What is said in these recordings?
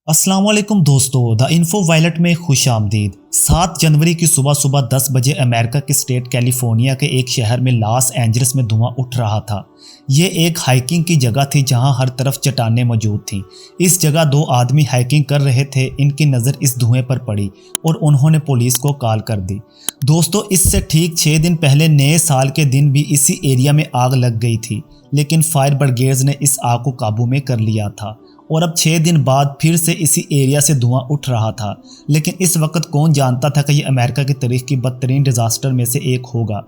अस्सलाम वालेकुम दोस्तों, द इन्फो वायलेट में खुश आमदीद। 7 जनवरी की सुबह सुबह 10 बजे अमेरिका के स्टेट कैलिफोर्निया के एक शहर में लॉस एंजल्स में धुआं उठ रहा था। ये एक हाइकिंग की जगह थी जहां हर तरफ चट्टानें मौजूद थीं। इस जगह 2 आदमी हाइकिंग कर रहे थे। इनकी नज़र इस धुएं पर पड़ी और उन्होंने पुलिस को कॉल कर दी। दोस्तों, इससे ठीक 6 दिन पहले नए साल के दिन भी इसी एरिया में आग लग गई थी, लेकिन फायर ब्रिगेड्स ने इस आग को काबू में कर लिया था और अब 6 दिन बाद फिर से इसी एरिया से धुआं उठ रहा था। लेकिन इस वक्त कौन जानता था कि ये अमेरिका की तारीख की बदतरीन डिजास्टर में से एक होगा।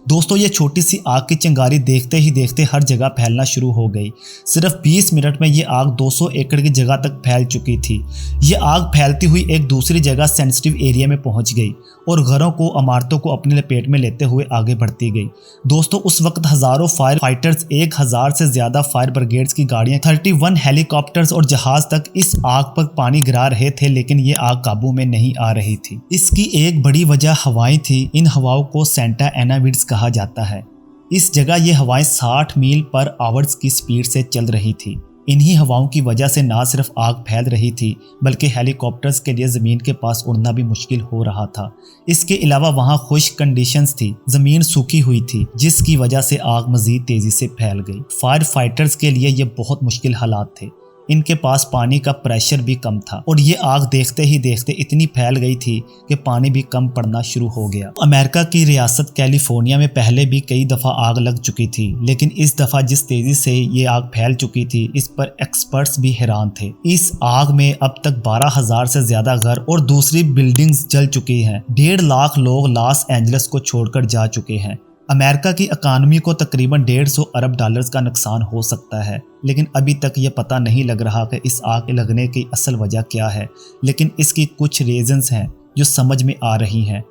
दोस्तों, ये छोटी सी आग की चिंगारी देखते ही देखते हर जगह फैलना शुरू हो गई। सिर्फ 20 मिनट में ये आग 200 एकड़ की जगह तक फैल चुकी थी। ये आग फैलती हुई एक दूसरी जगह सेंसिटिव एरिया में पहुंच गई और घरों को, इमारतों को अपने लपेट में लेते हुए आगे बढ़ती गई। दोस्तों, उस वक्त हजारों फायर फाइटर्स, 1000 से ज्यादा फायर ब्रिगेड्स की गाड़ियां, 31 हेलीकॉप्टर्स और जहाज तक इस आग पर पानी गिरा रहे थे, लेकिन ये आग काबू में नहीं आ रही थी। इसकी एक बड़ी वजह हवाएं थी। इन हवाओं को सेंटा एना विंड्स कहा जाता है। इस जगह ये हवाएं 60 मील पर आवर्स की स्पीड से चल रही थी। इन्हीं हवाओं की वजह से ना सिर्फ आग फैल रही थी, बल्कि हेलीकॉप्टर्स के लिए ज़मीन के पास उड़ना भी मुश्किल हो रहा था। इसके अलावा वहाँ खुश्क कंडीशंस थी, ज़मीन सूखी हुई थी, जिसकी वजह से आग मज़ीद तेज़ी से फैल गई। फायर फाइटर्स के लिए ये बहुत मुश्किल हालात थे। इनके पास पानी का प्रेशर भी कम था और ये आग देखते ही देखते इतनी फैल गई थी कि पानी भी कम पड़ना शुरू हो गया। अमेरिका की रियासत कैलिफोर्निया में पहले भी कई दफ़ा आग लग चुकी थी, लेकिन इस दफ़ा जिस तेज़ी से ये आग फैल चुकी थी, इस पर एक्सपर्ट्स भी हैरान थे। इस आग में अब तक 12,000 से ज़्यादा घर और दूसरी बिल्डिंग्स जल चुकी हैं। 1.5 लाख लोग लॉस एंजल्स को छोड़कर जा चुके हैं। अमेरिका की इकानमी को तकरीबन 150 अरब डॉलर्स का नुकसान हो सकता है, लेकिन अभी तक ये पता नहीं लग रहा कि इस आग लगने की असल वजह क्या है। लेकिन इसकी कुछ रीजंस हैं जो समझ में आ रही हैं।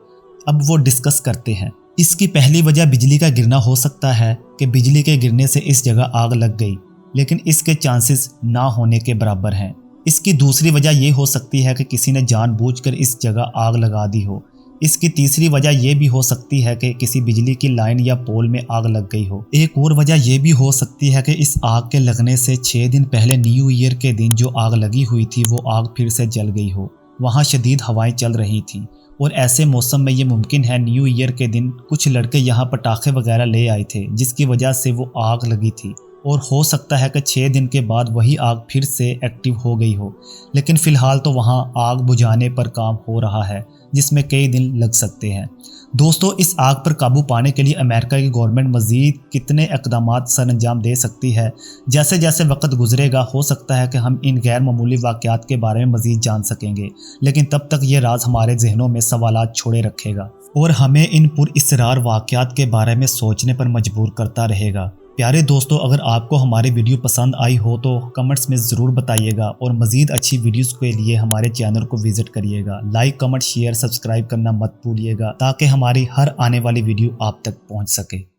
अब वो डिस्कस करते हैं। इसकी पहली वजह बिजली का गिरना हो सकता है कि बिजली के गिरने से इस जगह आग लग गई, लेकिन इसके चांसेस ना होने के बराबर हैं। इसकी दूसरी वजह ये हो सकती है कि किसी ने जानबूझकर इस जगह आग लगा दी हो। इसकी तीसरी वजह यह भी हो सकती है कि किसी बिजली की लाइन या पोल में आग लग गई हो। एक और वजह यह भी हो सकती है कि इस आग के लगने से 6 दिन पहले न्यू ईयर के दिन जो आग लगी हुई थी, वो आग फिर से जल गई हो। वहाँ शदीद हवाएं चल रही थी और ऐसे मौसम में ये मुमकिन है न्यू ईयर के दिन कुछ लड़के यहाँ पटाखे वगैरह ले आए थे, जिसकी वजह से वो आग लगी थी। और हो सकता है कि 6 दिन के बाद वही आग फिर से एक्टिव हो गई हो। लेकिन फ़िलहाल तो वहाँ आग बुझाने पर काम हो रहा है, जिसमें कई दिन लग सकते हैं। दोस्तों, इस आग पर काबू पाने के लिए अमेरिका की गवर्नमेंट मज़ीद कितने इक़दामात सर अंजाम दे सकती है। जैसे जैसे वक्त गुजरेगा, हो सकता है कि हम इन गैर मामूली वाक़यात के बारे में मज़ीद जान सकेंगे, लेकिन तब तक ये राज हमारे जहनों में सवालात छोड़े रखेगा और हमें इन पुरइसरार वाक़यात के बारे में सोचने पर मजबूर करता रहेगा। प्यारे दोस्तों, अगर आपको हमारी वीडियो पसंद आई हो तो कमेंट्स में ज़रूर बताइएगा और मज़ीद अच्छी वीडियोस के लिए हमारे चैनल को विज़िट करिएगा। लाइक, कमेंट, शेयर, सब्सक्राइब करना मत भूलिएगा, ताकि हमारी हर आने वाली वीडियो आप तक पहुंच सके।